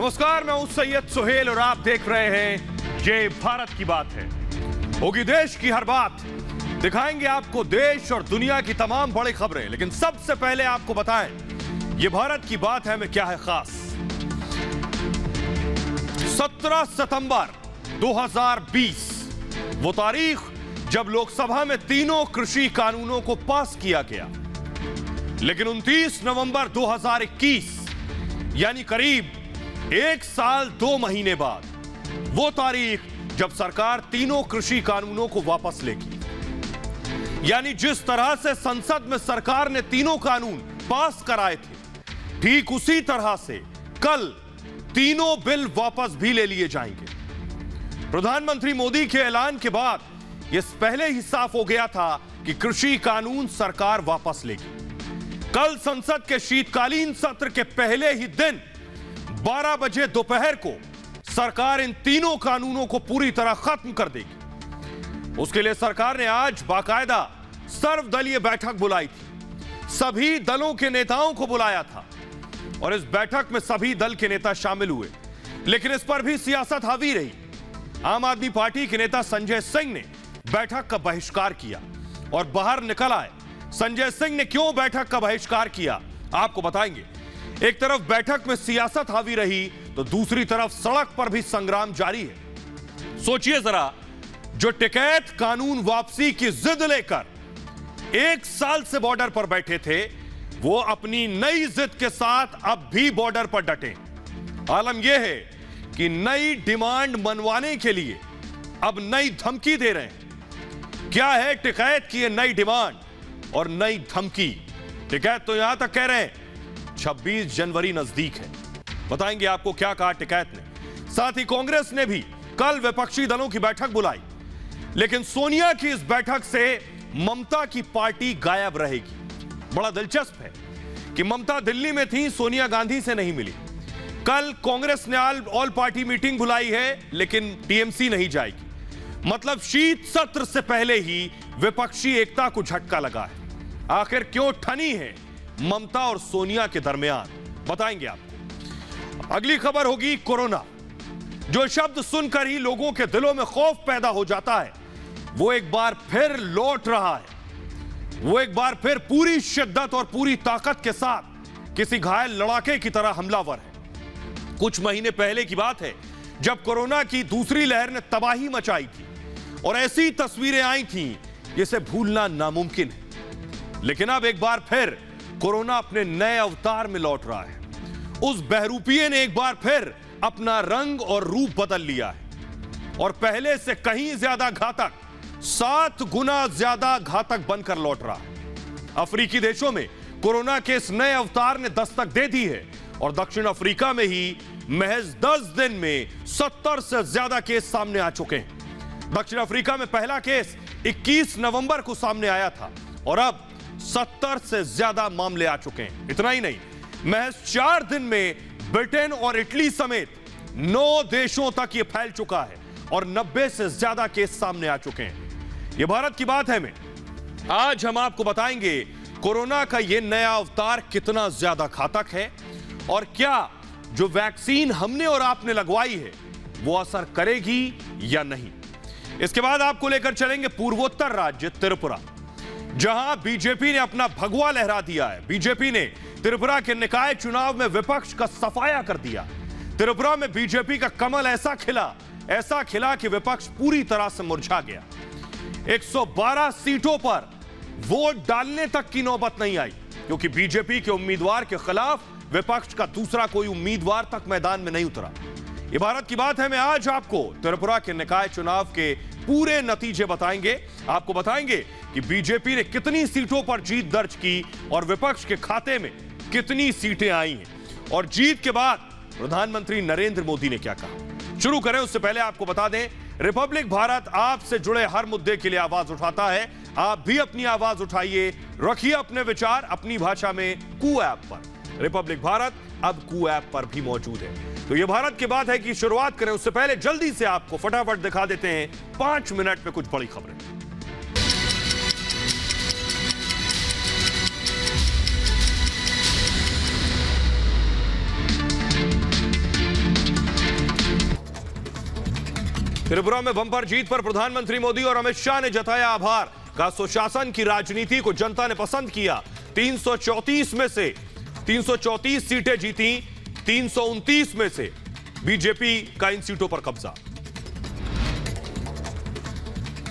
नमस्कार, मैं हूं सैयद सुहेल और आप देख रहे हैं ये भारत की बात है। होगी देश की हर बात, दिखाएंगे आपको देश और दुनिया की तमाम बड़ी खबरें, लेकिन सबसे पहले आपको बताएं ये भारत की बात है में क्या है खास। 17 सितंबर 2020 वो तारीख जब लोकसभा में तीनों कृषि कानूनों को पास किया गया, लेकिन 29 नवंबर 2021 यानी करीब 1 साल 2 महीने बाद वो तारीख जब सरकार तीनों कृषि कानूनों को वापस लेगी। यानी जिस तरह से संसद में सरकार ने तीनों कानून पास कराए थे, ठीक उसी तरह से कल तीनों बिल वापस भी ले लिए जाएंगे। प्रधानमंत्री मोदी के ऐलान के बाद यह पहले ही साफ हो गया था कि कृषि कानून सरकार वापस लेगी। कल संसद के शीतकालीन सत्र के पहले ही दिन 12 बजे दोपहर को सरकार इन तीनों कानूनों को पूरी तरह खत्म कर देगी। उसके लिए सरकार ने आज बाकायदा सर्वदलीय बैठक बुलाई थी। सभी दलों के नेताओं को बुलाया था और इस बैठक में सभी दल के नेता शामिल हुए, लेकिन इस पर भी सियासत हावी रही। आम आदमी पार्टी के नेता संजय सिंह ने बैठक का बहिष्कार किया और बाहर निकल आए। संजय सिंह ने क्यों बैठक का बहिष्कार किया, आपको बताएंगे। एक तरफ बैठक में सियासत हावी रही तो दूसरी तरफ सड़क पर भी संग्राम जारी है। सोचिए जरा, जो टिकैत कानून वापसी की जिद लेकर 1 साल से बॉर्डर पर बैठे थे, वो अपनी नई जिद के साथ अब भी बॉर्डर पर डटे। आलम यह है कि नई डिमांड मनवाने के लिए अब नई धमकी दे रहे हैं। क्या है टिकैत की ये नई डिमांड और नई धमकी? टिकैत तो यहां तक कह रहे हैं 26 जनवरी नजदीक है। बताएंगे आपको क्या कहा टिकैत ने। साथ ही कांग्रेस ने भी कल विपक्षी दलों की बैठक बुलाई, लेकिन सोनिया की इस बैठक से ममता की पार्टी गायब रहेगी। बड़ा दिलचस्प है कि ममता दिल्ली में थी, सोनिया गांधी से नहीं मिली। कल कांग्रेस ने ऑल पार्टी मीटिंग बुलाई है, लेकिन टीएमसी नहीं जाएगी। मतलब शीत सत्र से पहले ही विपक्षी एकता को झटका लगा है। आखिर क्यों ठनी है ममता और सोनिया के दरमियान, बताएंगे आपको। अगली खबर होगी कोरोना। जो शब्द सुनकर ही लोगों के दिलों में खौफ पैदा हो जाता है, वो एक बार फिर लौट रहा है। वो एक बार फिर पूरी शिद्दत और पूरी ताकत के साथ किसी घायल लड़ाके की तरह हमलावर है। कुछ महीने पहले की बात है जब कोरोना की दूसरी लहर ने तबाही मचाई थी और ऐसी तस्वीरें आई थीं जिसे भूलना नामुमकिन है। लेकिन अब एक बार फिर कोरोना अपने नए अवतार में लौट रहा है। उस बहरूपिये ने एक बार फिर अपना रंग और रूप बदल लिया है और पहले से कहीं ज्यादा घातक, 7 गुना ज्यादा घातक बनकर लौट रहा है। अफ्रीकी देशों में कोरोना के इस नए अवतार ने दस्तक दे दी है और दक्षिण अफ्रीका में ही महज 10 दिन में 70 से ज्यादा केस सामने आ चुके हैं। दक्षिण अफ्रीका में पहला केस 21 नवंबर को सामने आया था और अब 70 से ज्यादा मामले आ चुके हैं। इतना ही नहीं, महज 4 दिन में ब्रिटेन और इटली समेत 9 देशों तक यह फैल चुका है और 90 से ज्यादा केस सामने आ चुके हैं। यह भारत की बात है में आज हम आपको बताएंगे कोरोना का यह नया अवतार कितना ज्यादा घातक है और क्या जो वैक्सीन हमने और आपने लगवाई है वो असर करेगी या नहीं। इसके बाद आपको लेकर चलेंगे पूर्वोत्तर राज्य त्रिपुरा, जहां बीजेपी ने अपना भगवा लहरा दिया है। बीजेपी ने त्रिपुरा के निकाय चुनाव में विपक्ष का सफाया कर दिया। त्रिपुरा में बीजेपी का कमल ऐसा खिला कि विपक्ष पूरी तरह से मुरझा गया। 112 सीटों पर वोट डालने तक की नौबत नहीं आई, क्योंकि बीजेपी के उम्मीदवार के खिलाफ विपक्ष का दूसरा कोई उम्मीदवार तक मैदान में नहीं उतरा। ये भारत की बात है। मैं आज आपको त्रिपुरा के निकाय चुनाव के पूरे नतीजे बताएंगे। आपको बताएंगे कि बीजेपी ने कितनी सीटों पर जीत दर्ज की और विपक्ष के खाते में कितनी सीटें आई हैं और जीत के बाद प्रधानमंत्री नरेंद्र मोदी ने क्या कहा। शुरू करें उससे पहले आपको बता दें, रिपब्लिक भारत आपसे जुड़े हर मुद्दे के लिए आवाज उठाता है। आप भी अपनी आवाज उठाइए, रखिए अपने विचार अपनी भाषा में कू ऐप पर। रिपब्लिक भारत अब कू ऐप पर भी मौजूद है। तो ये भारत की बात है कि शुरुआत करें उससे पहले जल्दी से आपको फटाफट दिखा देते हैं 5 मिनट में कुछ बड़ी खबरें। त्रिपुरा में बम्पर जीत पर प्रधानमंत्री मोदी और अमित शाह ने जताया आभार। कहा सुशासन की राजनीति को जनता ने पसंद किया। 334 में से 334 सीटें जीती, 329 में से बीजेपी का इन सीटों पर कब्जा।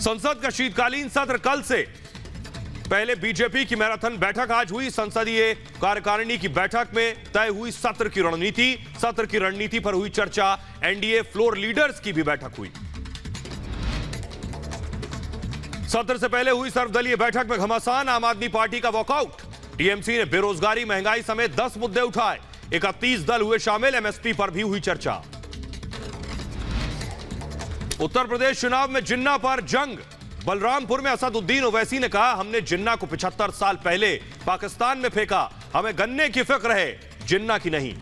संसद का शीतकालीन सत्र कल से। पहले बीजेपी की मैराथन बैठक आज हुई। संसदीय कार्यकारिणी की बैठक में तय हुई सत्र की रणनीति। सत्र की रणनीति पर हुई चर्चा। एनडीए फ्लोर लीडर्स की भी बैठक हुई। सत्र से पहले हुई सर्वदलीय बैठक में घमासान। आम आदमी पार्टी का वॉकआउट। टीएमसी ने बेरोजगारी, महंगाई समेत 10 मुद्दे उठाए। 31 दल हुए शामिल। एमएसपी पर भी हुई चर्चा। उत्तर प्रदेश चुनाव में जिन्ना पर जंग। बलरामपुर में असदुद्दीन ओवैसी ने कहा, हमने जिन्ना को 75 साल पहले पाकिस्तान में फेंका। हमें गन्ने की फिक्र है, जिन्ना की नहीं।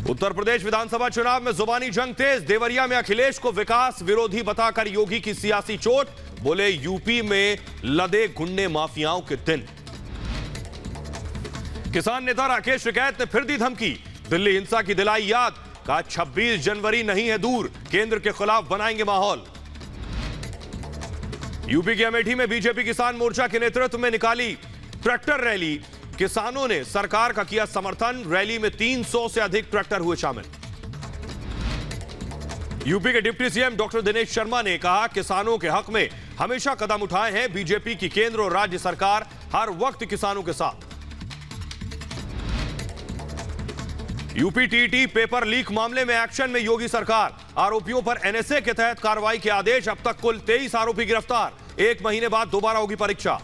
उत्तर प्रदेश विधानसभा चुनाव में जुबानी जंग तेज। देवरिया में अखिलेश को विकास विरोधी बताकर योगी की सियासी चोट। बोले यूपी में लदे गुंडे माफियाओं के दिन। किसान नेता राकेश टिकैत ने फिर दी धमकी। दिल्ली हिंसा की दिलाई याद। कहा 26 जनवरी नहीं है दूर, केंद्र के खिलाफ बनाएंगे माहौल। यूपी के अमेठी में बीजेपी किसान मोर्चा के नेतृत्व में निकाली ट्रैक्टर रैली। किसानों ने सरकार का किया समर्थन। रैली में 300 से अधिक ट्रैक्टर हुए शामिल। यूपी के deputy CM doctor Dinesh Sharma ने कहा, किसानों के हक में हमेशा कदम उठाए हैं बीजेपी की केंद्र और राज्य सरकार, हर वक्त किसानों के साथ। यूपी टीटी पेपर लीक मामले में एक्शन में योगी सरकार। आरोपियों पर एनएसए के तहत कार्रवाई के आदेश। अब तक कुल 23 आरोपी गिरफ्तार। 1 महीने बाद दोबारा होगी परीक्षा।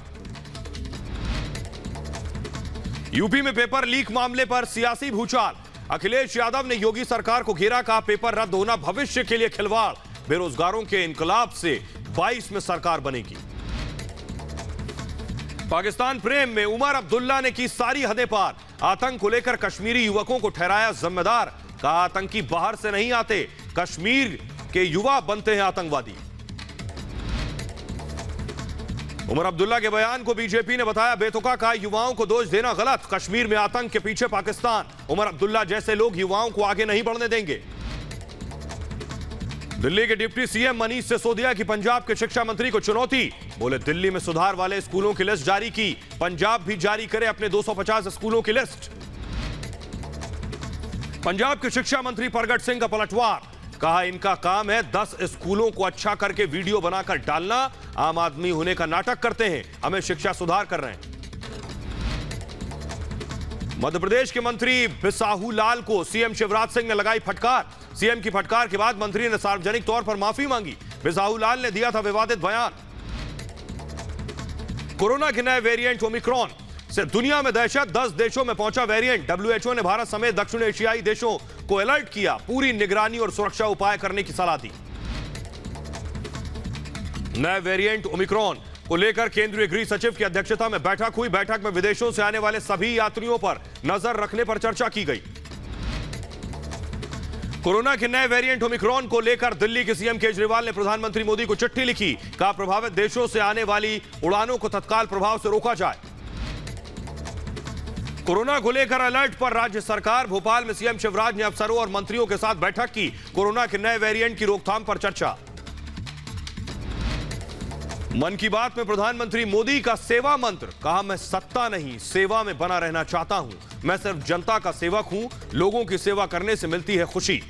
यूपी में पेपर लीक मामले पर सियासी भूचाल। अखिलेश यादव ने योगी सरकार को घेरा। कहा, पेपर रद्द होना भविष्य के लिए खिलवाड़। बेरोजगारों के इनकलाब से 22 में सरकार बनेगी। पाकिस्तान प्रेम में उमर अब्दुल्ला ने की सारी हदें पार। आतंक को लेकर कश्मीरी युवकों को ठहराया जिम्मेदार। कहा, आतंकी बाहर से नहीं आते, कश्मीर के युवा बनते हैं आतंकवादी। उमर अब्दुल्ला के बयान को बीजेपी ने बताया बेतुका। कहा, युवाओं को दोष देना गलत। कश्मीर में आतंक के पीछे पाकिस्तान। उमर अब्दुल्ला जैसे लोग युवाओं को आगे नहीं बढ़ने देंगे। दिल्ली के डिप्टी सीएम मनीष सिसोदिया की पंजाब के शिक्षा मंत्री को चुनौती। बोले, दिल्ली में सुधार वाले स्कूलों की लिस्ट जारी की, पंजाब भी जारी करे अपने 250 स्कूलों की लिस्ट। पंजाब के शिक्षा मंत्री परगट सिंह का पलटवार। कहा, इनका काम है 10 स्कूलों को अच्छा करके वीडियो बनाकर डालना। आम आदमी होने का नाटक करते हैं, हमें शिक्षा सुधार कर रहे हैं। मध्य प्रदेश के मंत्री बिसाहू लाल को सीएम शिवराज सिंह ने लगाई फटकार। सीएम की फटकार के बाद मंत्री ने सार्वजनिक तौर पर माफी मांगी। बिसाहू लाल ने दिया था विवादित बयान। कोरोना के नए वेरिएंट ओमिक्रॉन से दुनिया में दहशत। 10 देशों में पहुंचा वेरिएंट। डब्ल्यूएचओ ने भारत समेत दक्षिण एशियाई देशों को अलर्ट किया। पूरी निगरानी और सुरक्षा उपाय करने की सलाह दी। नए वेरिएंट ओमिक्रॉन को लेकर केंद्रीय गृह सचिव की अध्यक्षता में बैठक हुई। बैठक में विदेशों से आने वाले सभी यात्रियों पर नजर रखने पर चर्चा की गई। कोरोना के नए वेरिएंट ओमिक्रॉन को लेकर दिल्ली के सीएम केजरीवाल ने प्रधानमंत्री मोदी को चिट्ठी लिखी। कहा, प्रभावित देशों से आने वाली उड़ानों को तत्काल प्रभाव से रोका जाए। कोरोना को लेकर अलर्ट पर राज्य सरकार। भोपाल में सीएम शिवराज ने अफसरों और मंत्रियों के साथ बैठक की। कोरोना के नए वेरिएंट की रोकथाम पर चर्चा। मन की बात में प्रधानमंत्री मोदी का सेवा मंत्र। कहा, मैं सत्ता नहीं सेवा में बना रहना चाहता हूं। मैं सिर्फ जनता का सेवक हूं। लोगों की सेवा करने से मिलती है खुशी।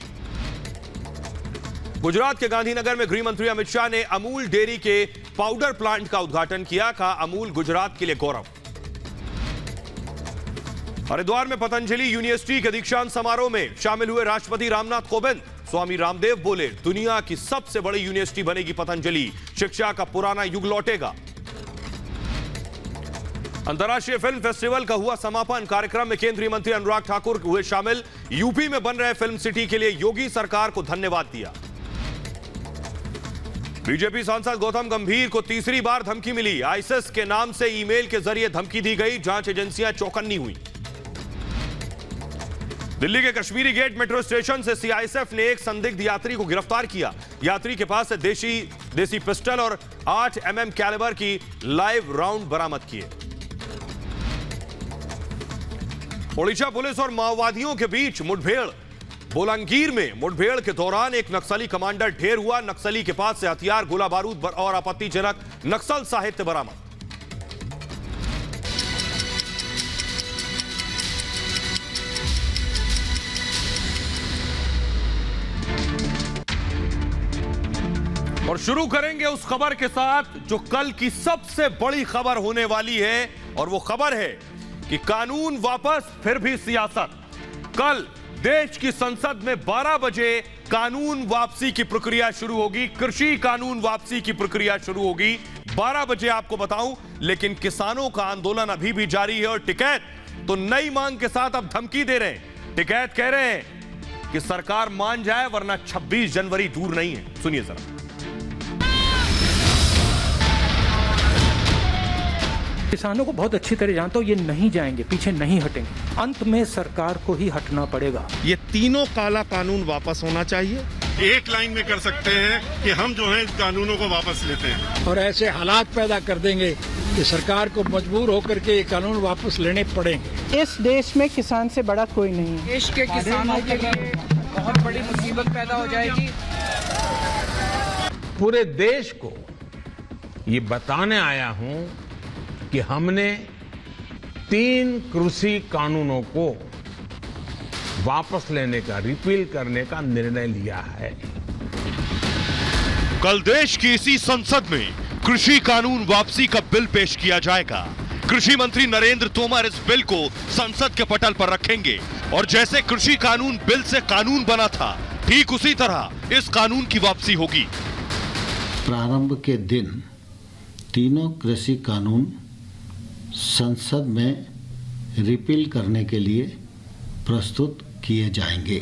गुजरात के गांधीनगर में गृह मंत्री अमित शाह ने अमूल डेयरी के पाउडर प्लांट का उद्घाटन किया। कहा, अमूल गुजरात के लिए गौरव। हरिद्वार में पतंजलि यूनिवर्सिटी के दीक्षांत समारोह में शामिल हुए राष्ट्रपति रामनाथ कोविंद। स्वामी रामदेव बोले, दुनिया की सबसे बड़ी यूनिवर्सिटी बनेगी पतंजलि। शिक्षा का पुराना युग लौटेगा। अंतर्राष्ट्रीय फिल्म फेस्टिवल का हुआ समापन। कार्यक्रम में केंद्रीय मंत्री अनुराग ठाकुर हुए शामिल। यूपी में बन रहे फिल्म सिटी के लिए योगी सरकार को धन्यवाद दिया। बीजेपी सांसद गौतम गंभीर को तीसरी बार धमकी मिली। आईएसएस के नाम से ईमेल के जरिए धमकी दी गई। जांच एजेंसियां चौकन्नी हुई। दिल्ली के कश्मीरी गेट मेट्रो स्टेशन से सीआईएसएफ ने एक संदिग्ध यात्री को गिरफ्तार किया। यात्री के पास से देसी पिस्टल और 8 mm कैलिबर की लाइव राउंड बरामद किए। ओडिशा पुलिस और माओवादियों के बीच मुठभेड़। बोलांगीर में मुठभेड़ के दौरान एक नक्सली कमांडर ढेर हुआ। नक्सली के पास से हथियार, गोला बारूद और आपत्तिजनक नक्सल साहित्य बरामद। और शुरू करेंगे उस खबर के साथ जो कल की सबसे बड़ी खबर होने वाली है, और वो खबर है कि कानून वापस फिर भी सियासत। कल देश की संसद में 12 बजे कानून वापसी की प्रक्रिया शुरू होगी। कृषि कानून वापसी की प्रक्रिया शुरू होगी 12 बजे, आपको बताऊं। लेकिन किसानों का आंदोलन अभी भी जारी है और टिकैत तो नई मांग के साथ अब धमकी दे रहे हैं। टिकैत कह रहे हैं कि सरकार मान जाए वरना 26 जनवरी दूर नहीं है। सुनिए जरा। किसानों को बहुत अच्छी तरह जानता हूं, ये नहीं जाएंगे, पीछे नहीं हटेंगे। अंत में सरकार को ही हटना पड़ेगा। ये तीनों काला कानून वापस होना चाहिए। एक लाइन में कर सकते हैं कि हम जो है इस कानूनों को वापस लेते हैं, और ऐसे हालात पैदा कर देंगे कि सरकार को मजबूर होकर के ये कानून वापस लेने पड़ेंगे। इस देश में किसान से बड़ा कोई नहीं है। देश के किसानों के लिए बहुत बड़ी मुसीबत पैदा हो जाएगी। पूरे देश को ये बताने आया हूं कि हमने 3 कृषि कानूनों को वापस लेने का, रिपील करने का निर्णय लिया है। कल देश की इसी संसद में कृषि कानून वापसी का बिल पेश किया जाएगा। कृषि मंत्री नरेंद्र तोमर इस बिल को संसद के पटल पर रखेंगे और जैसे कृषि कानून बिल से कानून बना था, ठीक उसी तरह इस कानून की वापसी होगी। प्रारंभ के दिन तीनों कृषि कानून संसद में रिपील करने के लिए प्रस्तुत किए जाएंगे।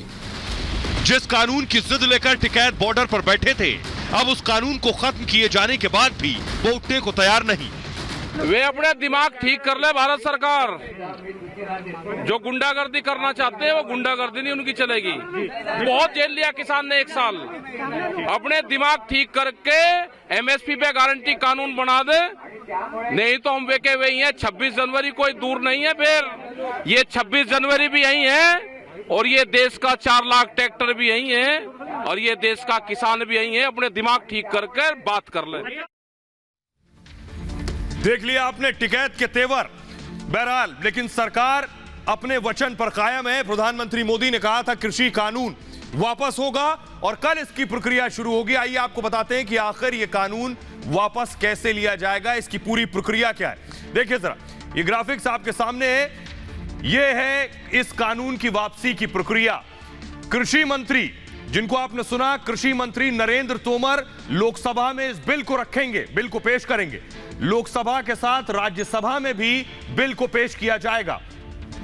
जिस कानून की जिद लेकर टिकैत बॉर्डर पर बैठे थे, अब उस कानून को खत्म किए जाने के बाद भी वो उठने को तैयार नहीं। वे अपने दिमाग ठीक कर ले भारत सरकार। जो गुंडागर्दी करना चाहते हैं वो गुंडागर्दी नहीं उनकी चलेगी। बहुत जेल लिया किसान ने 1 साल। अपने दिमाग ठीक करके एमएसपी पे गारंटी कानून बना दे, नहीं तो हम वेके वही हैं। 26 जनवरी कोई दूर नहीं है। फिर ये 26 जनवरी भी यही है और ये देश का 4 लाख ट्रैक्टर भी यही है और ये देश का किसान भी यही है। अपने दिमाग ठीक करके बात कर ले। देख लिया आपने टिकैत के तेवर। बहरहाल लेकिन सरकार अपने वचन पर कायम है। प्रधानमंत्री मोदी ने कहा था कृषि कानून वापस होगा और कल इसकी प्रक्रिया शुरू होगी। आइए आपको बताते हैं कि आखिर ये कानून वापस कैसे लिया जाएगा, इसकी पूरी प्रक्रिया क्या है। देखिए जरा, ये ग्राफिक्स आपके सामने है। ये है इस कानून की वापसी की प्रक्रिया। कृषि मंत्री, जिनको आपने सुना, कृषि मंत्री नरेंद्र तोमर लोकसभा में इस बिल को रखेंगे, बिल को पेश करेंगे। लोकसभा के साथ राज्यसभा में भी बिल को पेश किया जाएगा।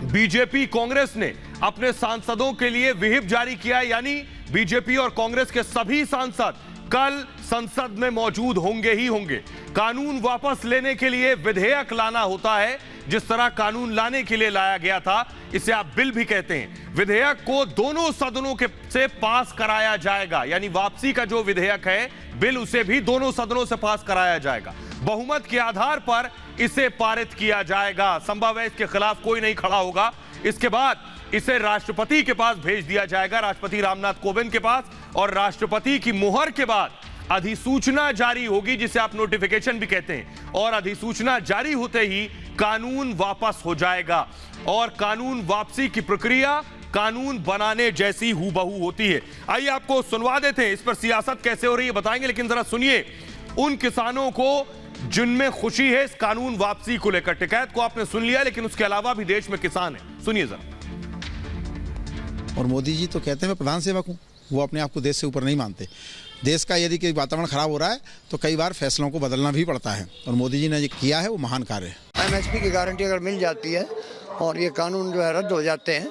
बीजेपी कांग्रेस ने अपने सांसदों के लिए व्हिप जारी किया, यानी बीजेपी और कांग्रेस के सभी सांसद कल संसद में मौजूद होंगे ही होंगे। कानून वापस लेने के लिए विधेयक लाना होता है। जिस तरह कानून लाने के लिए लाया गया था, इसे आप बिल भी कहते हैं। विधेयक को दोनों सदनों के से पास कराया जाएगा, यानी वापसी का जो विधेयक है बिल, उसे भी दोनों सदनों से पास कराया जाएगा। बहुमत के आधार पर इसे पारित किया जाएगा। संभव है इसके खिलाफ कोई नहीं खड़ा होगा। इसके बाद इसे राष्ट्रपति के पास भेज दिया जाएगा, राष्ट्रपति रामनाथ कोविंद के पास, और राष्ट्रपति की मुहर के बाद अधिसूचना जारी होगी, जिसे आप नोटिफिकेशन भी कहते हैं। और अधिसूचना जारी होते ही कानून वापस हो जाएगा और कानून वापसी की प्रक्रिया कानून बनाने जैसी हूबहू होती है। आइए आपको सुनवा देते हैं, इस पर सियासत कैसे हो रही है बताएंगे, लेकिन जरा सुनिए उन किसानों को जिनमें खुशी है इस कानून वापसी को लेकर। टिकैत को आपने सुन लिया, लेकिन उसके अलावा भी देश में किसान है। सुनिए जरा। और मोदी जी तो कहते हैं मैं प्रधान सेवक हूँ, वो अपने आप को देश से ऊपर नहीं मानते। देश का यदि कोई वातावरण खराब हो रहा है तो कई बार फैसलों को बदलना भी पड़ता है, और मोदी जी ने ये किया है, वो महान कार्य है। एमएसपी की गारंटी अगर मिल जाती है और ये कानून जो है रद्द हो जाते हैं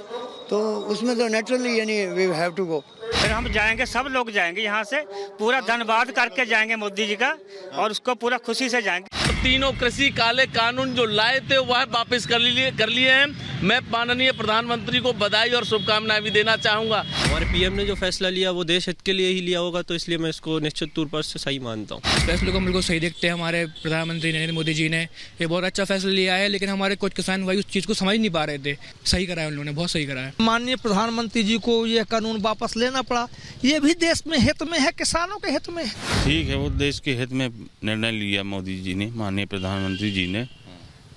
तो उसमें तो नेचुरली यानी वी हैव टू गो। फिर हम जाएंगे, सब लोग जाएंगे यहाँ से, पूरा धन्यवाद करके जाएंगे मोदी जी का, और उसको पूरा खुशी से जाएंगे। तीनों कृषि काले कानून जो लाए थे वह वापस कर लिए हैं। मैं माननीय प्रधानमंत्री को बधाई और शुभकामनाएं भी देना चाहूँगा। हमारे पीएम ने जो फैसला लिया वो देश हित के लिए ही लिया होगा, तो इसलिए मैं इसको निश्चित तौर पर सही मानता हूँ। इस फैसले को बिल्कुल सही देखते हैं हमारे प्रधानमंत्री नरेंद्र मोदी जी ने। ये बहुत अच्छा फैसला लिया है, लेकिन हमारे कुछ किसान भाई उस चीज़ को समझ नहीं पा रहे थे। सही करा है उन्होंने, बहुत सही करा है। माननीय प्रधानमंत्री जी को ये कानून वापस लेना पड़ा, ये भी देश में हित में है, किसानों के हित में है। ठीक है, वो देश के हित में निर्णय लिया मोदी जी ने, माननीय प्रधानमंत्री जी ने,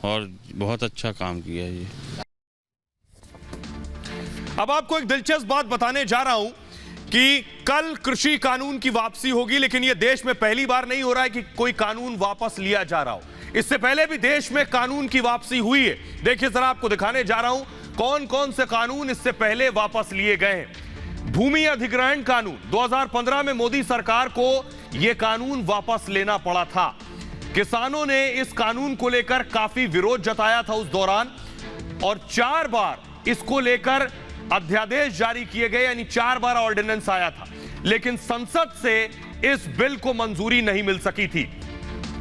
और बहुत अच्छा काम किया ये। अब आपको एक दिलचस्प बात बताने जा रहा हूं कि कल कृषि कानून की वापसी होगी, लेकिन यह देश में पहली बार नहीं हो रहा है कि कोई कानून वापस लिया जा रहा हो। इससे पहले भी देश में कानून की वापसी हुई है। देखिए जरा, आपको दिखाने जा रहा हूं कौन कौन से कानून इससे पहले वापस लिए गए हैं। भूमि अधिग्रहण कानून 2015 में मोदी सरकार को यह कानून वापस लेना पड़ा था। किसानों ने इस कानून को लेकर काफी विरोध जताया था उस दौरान, और 4 बार इसको लेकर अध्यादेश जारी किए गए, यानी 4 बार ऑर्डिनेंस आया था, लेकिन संसद से इस बिल को मंजूरी नहीं मिल सकी थी।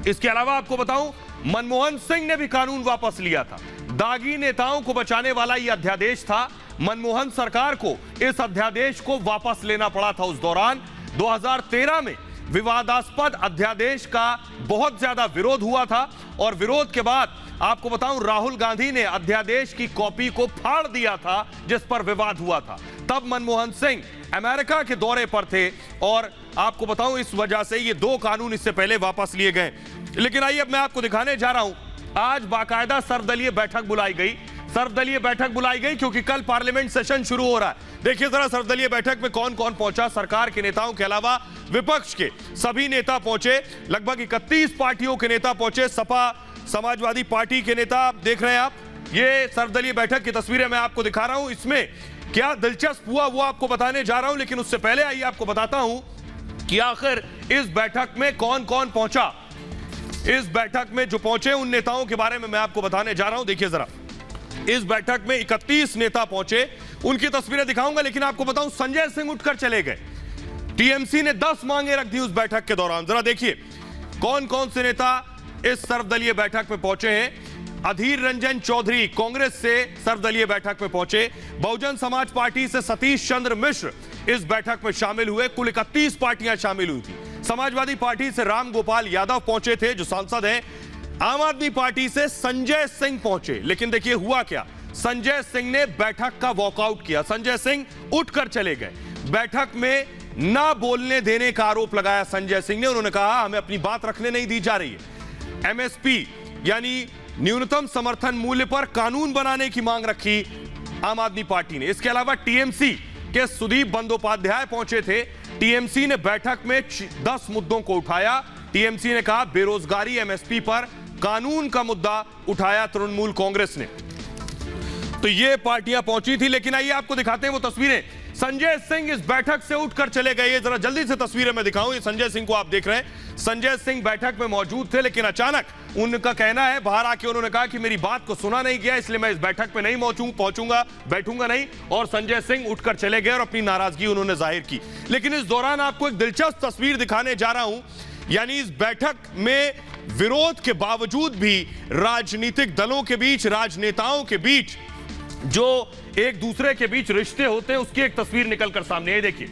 इसके अलावा आपको बताऊं, मनमोहन सिंह ने भी कानून वापस लिया था। दागी नेताओं को बचाने वाला यह अध्यादेश था। मनमोहन सरकार को इस अध्यादेश को वापस लेना पड़ा था उस दौरान। 2013 में विवादास्पद अध्यादेश का बहुत ज्यादा विरोध हुआ था, और विरोध के बाद आपको बताऊं, राहुल गांधी ने अध्यादेश की कॉपी को फाड़ दिया था जिस पर विवाद हुआ था। तब मनमोहन सिंह अमेरिका के दौरे पर थे, और आपको बताऊं इस वजह से ये 2 कानून इससे पहले वापस लिए गए। लेकिन आइए अब मैं आपको दिखाने जा रहा हूं, आज बाकायदा सर्वदलीय बैठक बुलाई गई। सर्वदलीय बैठक बुलाई गई क्योंकि कल पार्लियामेंट सेशन शुरू हो रहा है। देखिए जरा, सर्वदलीय बैठक में कौन कौन पहुंचा। सरकार के नेताओं के अलावा विपक्ष के सभी नेता पहुंचे। लगभग 31 पार्टियों के नेता पहुंचे। सपा समाजवादी पार्टी के नेता आप देख रहे हैं। आप ये सर्वदलीय बैठक की तस्वीरें मैं आपको दिखा रहा हूं। इसमें क्या दिलचस्प हुआ वो आपको बताने जा रहा हूं, लेकिन उससे पहले आइए आपको बताता हूं कि आखिर इस बैठक में कौन कौन पहुंचा। इस बैठक में जो पहुंचे उन नेताओं के बारे में मैं आपको बताने जा रहा हूं। देखिए जरा, इस बैठक में 31 नेता पहुंचे, उनकी तस्वीरें दिखाऊंगा, लेकिन आपको बताऊं संजय सिंह उठकर चले गए। टीएमसी ने 10 मांगे रख दी उस बैठक के दौरान। जरा देखिए कौन कौन से नेता इस सर्वदलीय बैठक में पहुंचे हैं। अधीर रंजन चौधरी कांग्रेस से सर्वदलीय बैठक में पहुंचे। बहुजन समाज पार्टी से सतीश चंद्र मिश्र इस बैठक में शामिल हुए। कुल 31 पार्टियां शामिल हुई थी। समाजवादी पार्टी से राम गोपाल यादव पहुंचे थे, जो सांसद हैं। आम आदमी पार्टी से संजय सिंह पहुंचे, लेकिन देखिए हुआ क्या, संजय सिंह ने बैठक का वॉकआउट किया। संजय सिंह उठकर चले गए। बैठक में ना बोलने देने का आरोप लगाया संजय सिंह ने। उन्होंने कहा हमें अपनी बात रखने नहीं दी जा रही है। एमएसपी यानी न्यूनतम समर्थन मूल्य पर कानून बनाने की मांग रखी आम आदमी पार्टी ने। इसके अलावा टीएमसी के सुदीप बंदोपाध्याय पहुंचे थे। टीएमसी ने बैठक में 10 मुद्दों को उठाया। टीएमसी ने कहा बेरोजगारी, एमएसपी पर कानून का मुद्दा उठाया तृणमूल कांग्रेस ने। तो ये पार्टियां पहुंची थी, लेकिन आइए आपको दिखाते हैं वो तस्वीरें। संजय सिंह इस बैठक से उठकर चले गए। जरा जल्दी से तस्वीरें मैं दिखाऊं। ये संजय सिंह को आप देख रहे हैं। संजय सिंह बैठक में मौजूद थे, लेकिन अचानक उनका कहना है, बाहर आके उन्होंने कहा कि मेरी बात को सुना नहीं गया, इसलिए मैं इस बैठक में नहीं पहुंचूंगा, बैठूंगा नहीं। और संजय सिंह उठकर चले गए और अपनी नाराजगी उन्होंने जाहिर की। लेकिन इस दौरान आपको एक दिलचस्प तस्वीर दिखाने जा रहा हूं, यानी इस बैठक में विरोध के बावजूद भी राजनीतिक दलों के बीच, राजनेताओं के बीच जो एक दूसरे के बीच रिश्ते होते हैं, उसकी एक तस्वीर निकलकर सामने है। देखिए,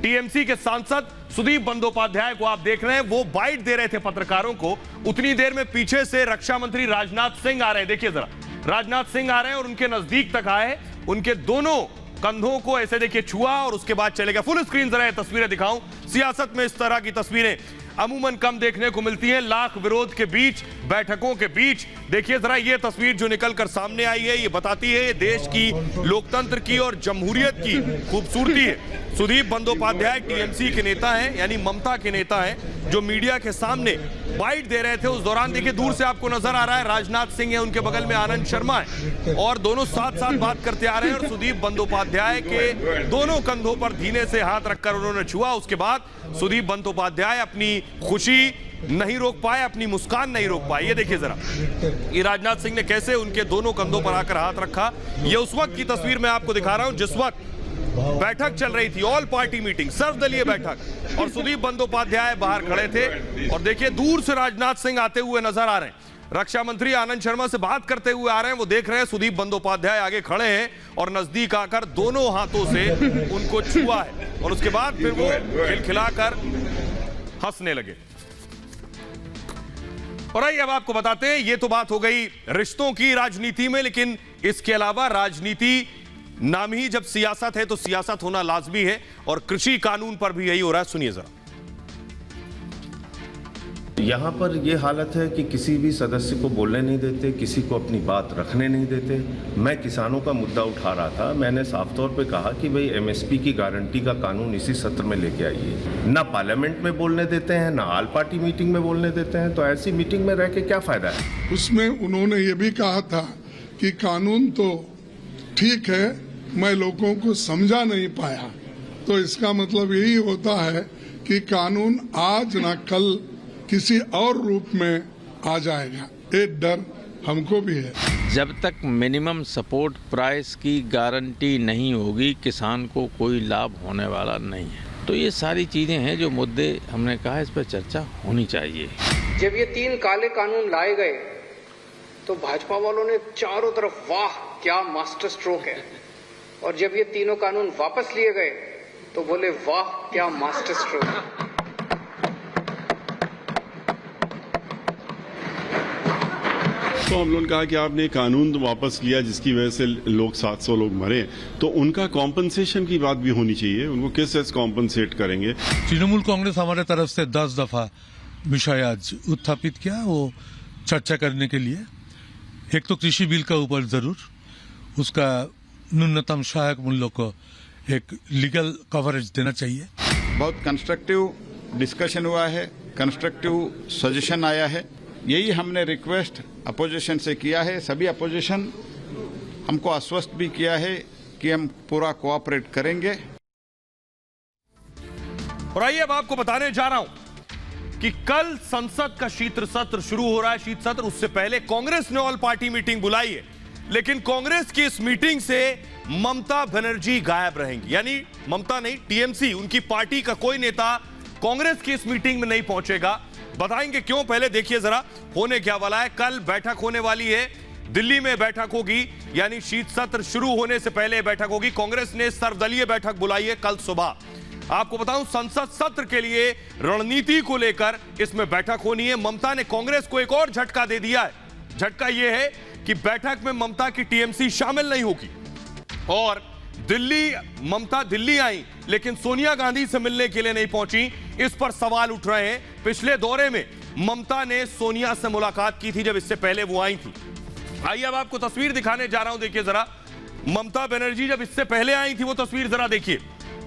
टीएमसी के सांसद सुदीप बंदोपाध्याय को आप देख रहे हैं, वो बाइट दे रहे थे पत्रकारों को। उतनी देर में पीछे से रक्षा मंत्री राजनाथ सिंह आ रहे हैं। देखिए जरा, राजनाथ सिंह आ रहे हैं और उनके नजदीक तक आए, उनके दोनों कंधों को ऐसे देखिए छुआ और उसके बाद चले गए। फुल स्क्रीन जरा तस्वीरें दिखाऊं। सियासत में इस तरह की तस्वीरें अमूमन कम देखने को मिलती हैं। लाख विरोध के बीच, बैठकों के बीच देखिए जरा ये तस्वीर जो निकलकर सामने आई है, ये बताती है देश की लोकतंत्र की और जमहूरियत की खूबसूरती है। सुदीप बंदोपाध्याय टीएमसी के नेता हैं, यानी ममता के नेता हैं, जो मीडिया के सामने बाइट दे रहे थे। उस दौरान देखिए दूर से आपको नजर आ रहा है राजनाथ सिंह है, उनके बगल में आनंद शर्मा है, और दोनों साथ साथ बात करते आ रहे हैं। और सुदीप बंदोपाध्याय के दोनों कंधों पर धीरे से हाथ रखकर उन्होंने छुआ। उसके बाद सुदीप बंदोपाध्याय अपनी खुशी नहीं रोक पाए, अपनी मुस्कान नहीं रोक पाए। ये देखिए जरा, ये राजनाथ सिंह ने कैसे उनके दोनों कंधों पर आकर हाथ रखा। ये उस वक्त की तस्वीर मैं आपको दिखा रहा हूं जिस वक्त बैठक चल रही थी, ऑल पार्टी मीटिंग, सर्वदलीय बैठक, और सुदीप बंदोपाध्याय बाहर खड़े थे और देखिए दूर से राजनाथ सिंह आते हुए नजर आ रहे हैं। रक्षा मंत्री आनंद शर्मा से बात करते हुए आ रहे हैं, वो देख रहे हैं सुदीप बंदोपाध्याय आगे खड़े हैं और नजदीक आकर दोनों हाथों से उनको छुआ है और उसके बाद फिर वो खिलखिलाकर हंसने लगे। और आइए अब आपको बताते हैं, ये तो बात हो गई रिश्तों की राजनीति में, लेकिन इसके अलावा राजनीति नाम ही जब सियासत है तो सियासत होना लाजमी है और कृषि कानून पर भी यही हो रहा है। सुनिए जरा। यहाँ पर ये हालत है कि किसी भी सदस्य को बोलने नहीं देते, किसी को अपनी बात रखने नहीं देते। मैं किसानों का मुद्दा उठा रहा था, मैंने साफ तौर पे कहा कि भाई एमएसपी की गारंटी का कानून इसी सत्र में लेके आइए। ना पार्लियामेंट में बोलने देते हैं, ना ऑल पार्टी मीटिंग में बोलने देते हैं, तो ऐसी मीटिंग में रह के क्या फायदा है। उसमें उन्होंने ये भी कहा था कि कानून तो ठीक है, मैं लोगों को समझा नहीं पाया, तो इसका मतलब यही होता है कि कानून आज ना कल किसी और रूप में आ जाएगा, ये डर हमको भी है। जब तक मिनिमम सपोर्ट प्राइस की गारंटी नहीं होगी, किसान को कोई लाभ होने वाला नहीं है। तो ये सारी चीजें हैं जो मुद्दे हमने कहा इस पर चर्चा होनी चाहिए। जब ये 3 काले कानून लाए गए तो भाजपा वालों ने चारों तरफ वाह क्या मास्टर स्ट्रोक है, और जब ये तीनों कानून वापस लिए गए तो बोले वाह क्या मास्टर स्ट्रोक है। तो हम लोगों ने कहा कि आपने कानून वापस लिया जिसकी वजह से लोग 700 लोग मरे, तो उनका कॉम्पनसेशन की बात भी होनी चाहिए। उनको किस तरह कॉम्पनसेट करेंगे। तृणमूल कांग्रेस हमारे तरफ से 10 दफा विषय आज उत्थापित किया, वो चर्चा करने के लिए। एक तो कृषि बिल का ऊपर जरूर उसका न्यूनतम सहायक मूल्यों को एक लीगल कवरेज देना चाहिए। बहुत कंस्ट्रक्टिव डिस्कशन हुआ है, कंस्ट्रक्टिव सजेशन आया है। यही हमने रिक्वेस्ट अपोजिशन से किया है। सभी अपोजिशन हमको आश्वस्त भी किया है कि हम पूरा कोऑपरेट करेंगे। और आइए अब आपको बताने जा रहा हूं कि कल संसद का शीत सत्र शुरू हो रहा है। शीत सत्र, उससे पहले कांग्रेस ने ऑल पार्टी मीटिंग बुलाई है, लेकिन कांग्रेस की इस मीटिंग से ममता बनर्जी गायब रहेंगी। यानी ममता नहीं, टीएमसी, उनकी पार्टी का कोई नेता कांग्रेस की इस मीटिंग में नहीं पहुंचेगा। बताएंगे क्यों, पहले देखिए जरा होने क्या वाला है। कल बैठक होने वाली है, दिल्ली में बैठक होगी, यानी शीत सत्र शुरू होने से पहले बैठक होगी। कांग्रेस ने सर्वदलीय बैठक बुलाई है कल सुबह। आपको बताऊं, संसद सत्र के लिए रणनीति को लेकर इसमें बैठक होनी है। ममता ने कांग्रेस को एक और झटका दे दिया है। झटका यह है कि बैठक में ममता की टीएमसी शामिल नहीं होगी। और ममता दिल्ली आई लेकिन सोनिया गांधी से मिलने के लिए नहीं पहुंची, इस पर सवाल उठ रहे हैं। पिछले दौरे में ममता ने सोनिया से मुलाकात की थी जब इससे पहले वो आई थी। आइए अब आपको तस्वीर दिखाने जा रहा हूं, देखिए जरा। ममता बनर्जी जब इससे पहले आई थी वो तस्वीर जरा देखिए।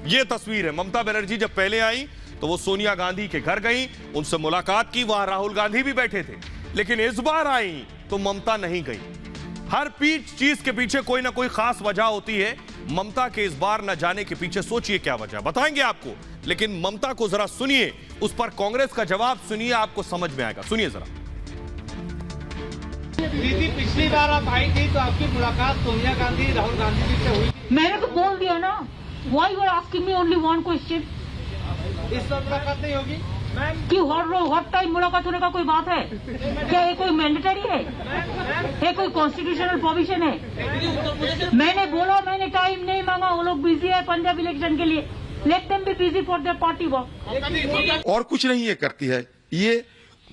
ये तस्वीर है, ममता बनर्जी जब पहले आई तो वो सोनिया गांधी के घर गई, उनसे मुलाकात की, वहां राहुल गांधी भी बैठे थे। लेकिन इस बार आई तो ममता नहीं गई। हर चीज के पीछे कोई ना कोई खास वजह होती है। ममता के इस बार न जाने के पीछे सोचिए क्या वजह, बताएंगे आपको। लेकिन ममता को जरा सुनिए, उस पर कांग्रेस का जवाब सुनिए, आपको समझ में आएगा। सुनिए जरा। दीदी, पिछली बार आप आई थी तो आपकी मुलाकात सोनिया गांधी, राहुल गांधी जी से हुई। मैंने तो बोल दिया ना, why you are asking me only one question. इस बार मुलाकात नहीं होगी कि हर टाइम मुलाकात होने का कोई बात है क्या? ये कोई मैंडेटरी है? ये कोई कॉन्स्टिट्यूशनल प्रोविजन है? मैंने बोला, मैंने टाइम नहीं मांगा। वो लोग बिजी है पंजाब इलेक्शन के लिए, let them be busy for their party work. और कुछ नहीं ये करती है, ये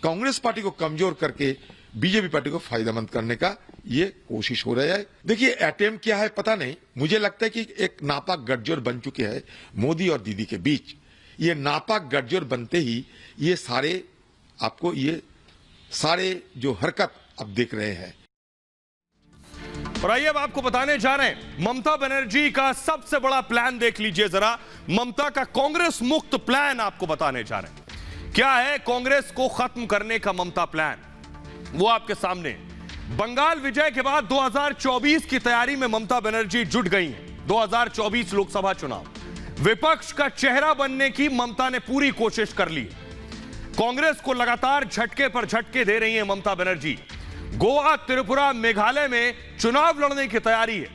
कांग्रेस पार्टी को कमजोर करके बीजेपी पार्टी को फायदेमंद करने का ये कोशिश हो रहा है। देखिए अटेम्प्ट क्या है पता नहीं, मुझे लगता है कि एक नापाक गठजोड़ बन चुके हैं मोदी और दीदी के बीच। ये नापाक गठजोड़ बनते ही ये सारे जो हरकत अब देख रहे हैं। और आइए अब आपको बताने जा रहे हैं ममता बनर्जी का सबसे बड़ा प्लान देख लीजिए जरा। ममता का कांग्रेस मुक्त प्लान आपको बताने जा रहे हैं। क्या है कांग्रेस को खत्म करने का ममता प्लान, वो आपके सामने। बंगाल विजय के बाद 2024 की तैयारी में ममता बनर्जी जुट गई हैं। 2024 लोकसभा चुनाव, विपक्ष का चेहरा बनने की ममता ने पूरी कोशिश कर ली। कांग्रेस को लगातार झटके पर झटके दे रही है ममता बनर्जी। गोवा, त्रिपुरा, मेघालय में चुनाव लड़ने की तैयारी है।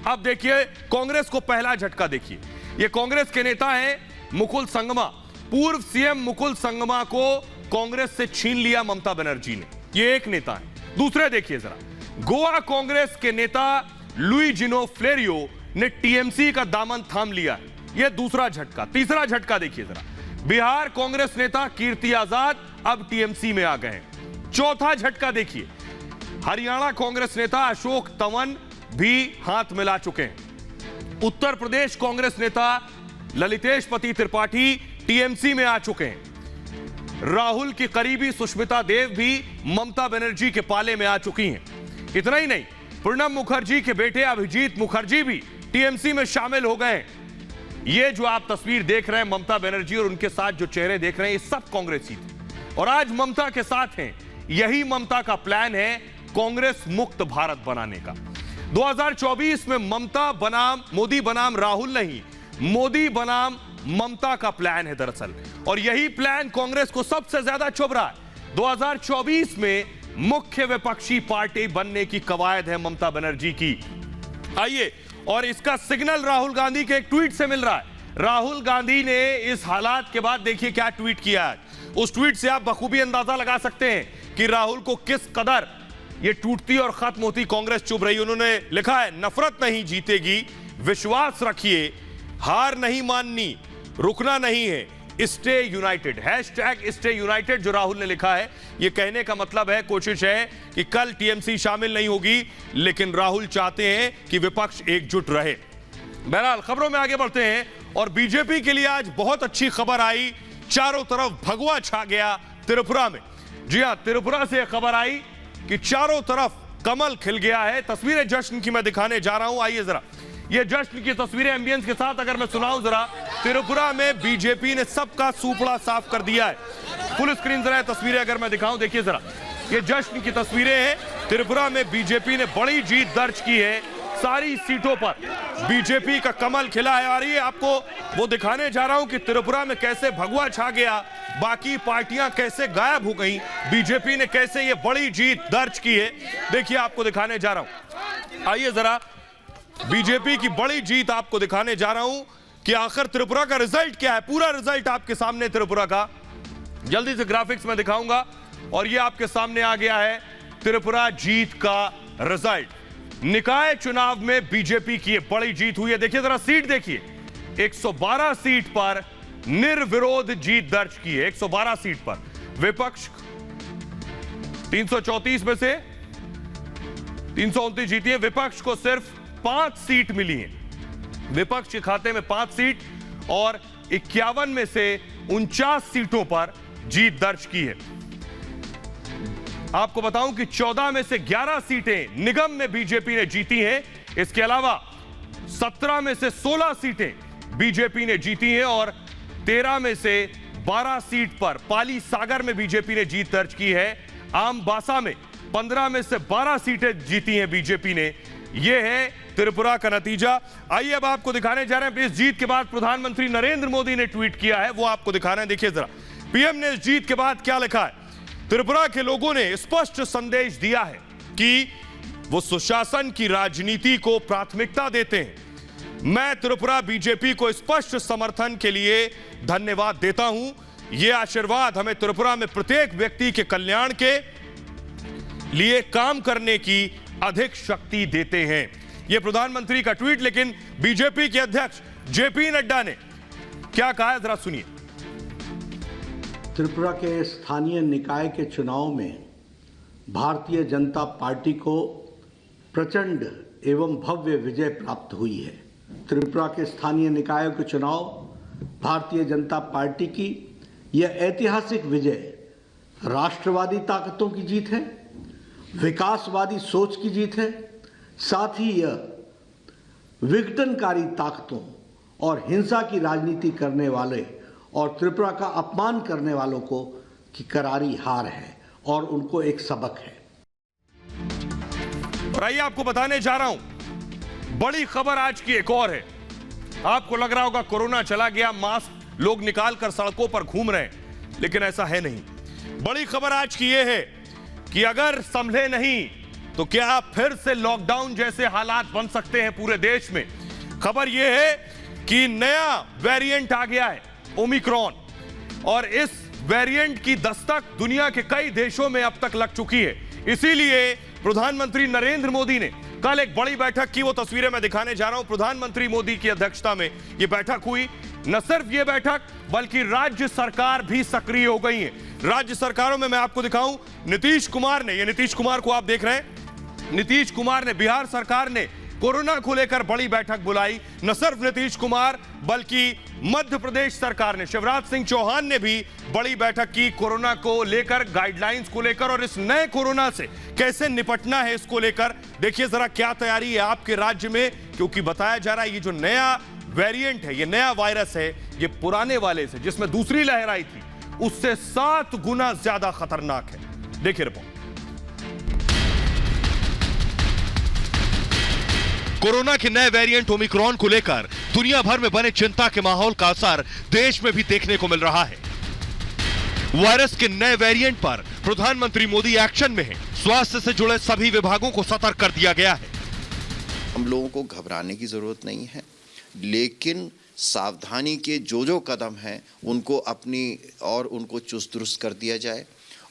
अब देखिए कांग्रेस को पहला झटका देखिए। ये कांग्रेस के नेता हैं मुकुल संगमा। पूर्व सीएम मुकुल संगमा को कांग्रेस से छीन लिया ममता बनर्जी ने, ये एक नेता है। दूसरे देखिए जरा, गोवा कांग्रेस के नेता लुइजिनो फ्लेरियो ने टीएमसी का दामन थाम लिया है, यह दूसरा झटका। तीसरा झटका देखिए जरा, बिहार कांग्रेस नेता कीर्ति आजाद अब टीएमसी में आ गए हैं। चौथा झटका देखिए, हरियाणा कांग्रेस नेता अशोक तंवर भी हाथ मिला चुके हैं। उत्तर प्रदेश कांग्रेस नेता ललितेश पति त्रिपाठी टीएमसी में आ चुके हैं। राहुल की करीबी सुष्मिता देव भी ममता बनर्जी के पाले में आ चुकी हैं। इतना ही नहीं, प्रणब मुखर्जी के बेटे अभिजीत मुखर्जी भी टीएमसी में शामिल हो गए। ये जो आप तस्वीर देख रहे हैं ममता बनर्जी और उनके साथ जो चेहरे देख रहे हैं, ये सब कांग्रेसी थे और आज ममता के साथ हैं। यही ममता का प्लान है कांग्रेस मुक्त भारत बनाने का। 2024 में ममता बनाम मोदी बनाम राहुल नहीं, मोदी बनाम ममता का प्लान है दरअसल, और यही प्लान कांग्रेस को सबसे ज्यादा चुभ रहा है। 2024 में मुख्य विपक्षी पार्टी बनने की कवायद है ममता बनर्जी की। आइए, और इसका सिग्नल राहुल गांधी के एक ट्वीट से मिल रहा है। राहुल गांधी ने इस हालात के बाद देखिए क्या ट्वीट किया है। उस ट्वीट से आप बखूबी अंदाजा लगा सकते हैं कि राहुल को किस कदर ये टूटती और खत्म होती कांग्रेस चुभ रही। उन्होंने लिखा है, नफरत नहीं जीतेगी, विश्वास रखिए, हार नहीं माननी, रुकना नहीं है, stay United. Hashtag stay United जो राहुल ने लिखा है, ये कहने का मतलब है, कोशिश है कि कल टीएमसी शामिल नहीं होगी, लेकिन राहुल चाहते हैं कि विपक्ष एकजुट रहे। बहरहाल खबरों में आगे बढ़ते हैं और बीजेपी के लिए आज बहुत अच्छी खबर आई। चारों तरफ भगवा छा गया त्रिपुरा में। जी हां, त्रिपुरा से खबर आई कि चारों तरफ कमल खिल गया है। तस्वीरें जश्न की मैं दिखाने जा रहा हूं, आइए जरा। ये जश्न की तस्वीरें एम्बियंस के साथ अगर मैं सुनाऊं जरा। त्रिपुरा में बीजेपी ने सबका सूपड़ा साफ कर दिया है। फुल स्क्रीन जरा तस्वीरें अगर मैं दिखाऊं, देखिए जरा, ये जश्न की तस्वीरें हैं। त्रिपुरा में बीजेपी ने बड़ी जीत दर्ज की है। सारी सीटों पर बीजेपी का कमल खिला है और ये आपको वो दिखाने जा रहा हूं कि त्रिपुरा में कैसे भगवा छा गया, बाकी पार्टियां कैसे गायब हो गई, बीजेपी ने कैसे ये बड़ी जीत दर्ज की है। देखिए, आपको दिखाने जा रहा हूं, आइए जरा, बीजेपी की बड़ी जीत आपको दिखाने जा रहा हूं कि आखिर त्रिपुरा का रिजल्ट क्या है। पूरा रिजल्ट आपके सामने त्रिपुरा का जल्दी से ग्राफिक्स में दिखाऊंगा और ये आपके सामने आ गया है त्रिपुरा जीत का रिजल्ट। निकाय चुनाव में बीजेपी की बड़ी जीत हुई है। देखिए जरा सीट देखिए, 112 सीट पर निर्विरोध जीत दर्ज की है। 112 सीट पर विपक्ष 334 में से 329 जीती है। विपक्ष को सिर्फ 5 सीट मिली है। विपक्ष के खाते में 5 सीट और 51 में से 49 सीटों पर जीत दर्ज की है। आपको बताऊं कि 14 में से 11 सीटें निगम में बीजेपी ने जीती हैं। इसके अलावा 17 में से 16 सीटें बीजेपी ने जीती हैं और 13 में से 12 सीट पर पाली सागर में बीजेपी ने जीत दर्ज की है। आम बासा में 15 में से 12 सीटें जीती हैं बीजेपी ने। यह है त्रिपुरा का नतीजा। आइए अब आपको दिखाने जा रहे हैं। इस जीत के बाद प्रधानमंत्री नरेंद्र मोदी ने ट्वीट किया है, वो आपको दिखा रहे हैं। देखिए जरा, पीएम ने इस जीत के बाद क्या लिखा है। त्रिपुरा के लोगों ने स्पष्ट संदेश दिया है कि वो सुशासन की राजनीति को प्राथमिकता देते हैं। मैं त्रिपुरा बीजेपी को स्पष्ट समर्थन के लिए धन्यवाद देता हूं। ये आशीर्वाद हमें त्रिपुरा में प्रत्येक व्यक्ति के कल्याण के लिए काम करने की अधिक शक्ति देते हैं। यह प्रधानमंत्री का ट्वीट। लेकिन बीजेपी के अध्यक्ष जेपी नड्डा ने क्या कहा है, जरा सुनिए। त्रिपुरा के स्थानीय निकाय के चुनाव में भारतीय जनता पार्टी को प्रचंड एवं भव्य विजय प्राप्त हुई है। त्रिपुरा के स्थानीय निकायों के चुनाव भारतीय जनता पार्टी की यह ऐतिहासिक विजय राष्ट्रवादी ताकतों की जीत है, विकासवादी सोच की जीत है। साथ ही यह विघटनकारी ताकतों और हिंसा की राजनीति करने वाले और त्रिपुरा का अपमान करने वालों को की करारी हार है और उनको एक सबक है। और आइए आपको बताने जा रहा हूं, बड़ी खबर आज की एक और है। आपको लग रहा होगा कोरोना चला गया, मास्क लोग निकाल कर सड़कों पर घूम रहे हैं, लेकिन ऐसा है नहीं। बड़ी खबर आज की यह है कि अगर संभले नहीं तो क्या फिर से लॉकडाउन जैसे हालात बन सकते हैं पूरे देश में। खबर यह है कि नया वेरिएंट आ गया है ओमिक्रॉन, और इस वेरिएंट की दस्तक दुनिया के कई देशों में अब तक लग चुकी है। इसीलिए प्रधानमंत्री नरेंद्र मोदी ने कल एक बड़ी बैठक की। वो तस्वीरें मैं दिखाने जा रहा हूं। प्रधानमंत्री मोदी की अध्यक्षता में यह बैठक हुई। न सिर्फ यह बैठक बल्कि राज्य सरकार भी सक्रिय हो गई है। राज्य सरकारों में मैं आपको दिखाऊं, नीतीश कुमार ने, ये नीतीश कुमार को आप देख रहे हैं, नीतीश कुमार ने, बिहार सरकार ने कोरोना को लेकर बड़ी बैठक बुलाई। न सिर्फ नीतीश कुमार बल्कि मध्य प्रदेश सरकार ने, शिवराज सिंह चौहान ने भी बड़ी बैठक की कोरोना को लेकर, गाइडलाइंस को लेकर और इस नए कोरोना से कैसे निपटना है इसको लेकर। देखिए जरा क्या तैयारी है आपके राज्य में, क्योंकि बताया जा रहा है ये जो नया वेरिएंट है, ये नया वायरस है, ये पुराने वाले से, जिसमें दूसरी लहर आई थी, उससे 7 गुना ज्यादा खतरनाक है। देखिए रिपोर्ट। कोरोना के नए वेरिएंट ओमिक्रॉन को लेकर दुनिया भर में बने चिंता के माहौल का असर देश में भी देखने को मिल रहा है। वायरस के नए वेरिएंट पर प्रधानमंत्री मोदी एक्शन में हैं। स्वास्थ्य से जुड़े सभी विभागों को सतर्क कर दिया गया है। हम लोगों को घबराने की जरूरत नहीं है, लेकिन सावधानी के जो कदम हैं उनको उनको चुस्त दुरुस्त कर दिया जाए।